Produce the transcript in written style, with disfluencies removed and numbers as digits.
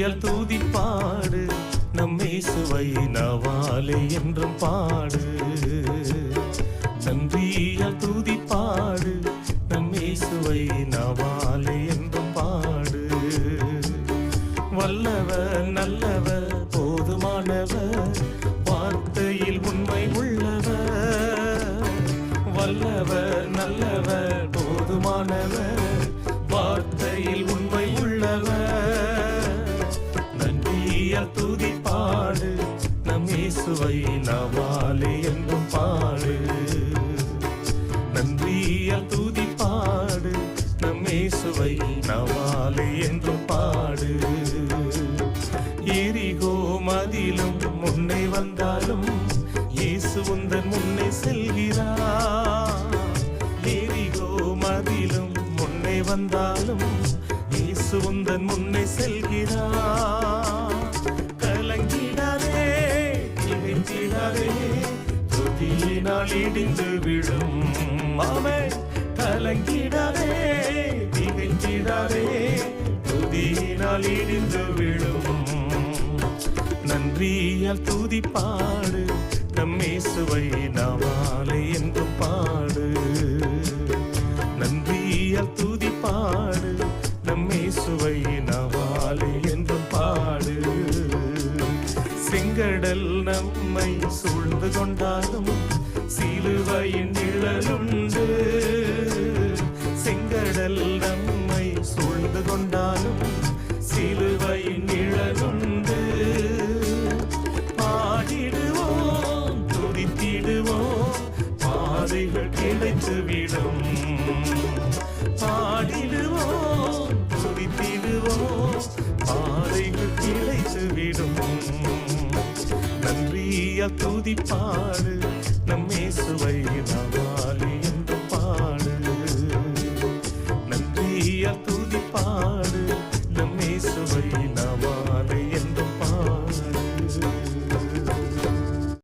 நன்றியால் துதிப்பாடு நம் இயேசுவை நாவாலே என்றும் பாடு. நன்றியால் துதிப்பாடு நம் இயேசுவை நாவாலே என்றும் பாடு. வல்லவர் நல்லவர் போதுமானவர் வார்த்தையில் உண்மை உள்ளவர். வல்லவர் நல்லவர் போதுமானவர் வார்த்தையில் உண்மை உள்ளவர். நன்றியால் துதிப்பாடு நம் இயேசுவை நாவாலே என்றும் பாடு. நன்றியால் துதிப்பாடு நம் இயேசுவை நாவாலே என்றும் பாடு. எரிகோ மதிலும் முன்னே வந்தாலும் இயேசு உந்தன் முன்னே செல்கிறார். எரிகோ மதிலும் முன்னே வந்தாலும் இயேசு உந்தன் முன்னே செல்கிறார். கலங்கிடாதே திகைத்திடாதே துதியினால் இடிந்து விடும். ஆமென். கலங்கிடாதே திகைத்திடாதே துதியினால் இடிந்து விடும். நன்றியால் துதிப்பாடு நம் இயேசுவை நாவாலே என்றும் பாடு. நன்றியால் துதிப்பாடு நம் இயேசுவை நாவாலே என்றும் பாடு. செங்கடல் நம்மை சூழ்ந்து கொண்டாலும் சிலுவையின் நிழலுண்டு. செங்கடல் நம்மை சூழ்ந்து கொண்டாலும் சிலுவையின் நிழலுண்டு. பாடிடுவோம் துதித்திடுவோம் பாதைகள் கிடைத்துவிடும். பாடிடுவோம் துதித்திடுவோம் பாதைகள் கிடைத்துவிடும். நன்றியால் துதிப்பாடு நம் இயேசுவை நாவாலே என்றும் பாடு. நன்றியால் துதிப்பாடு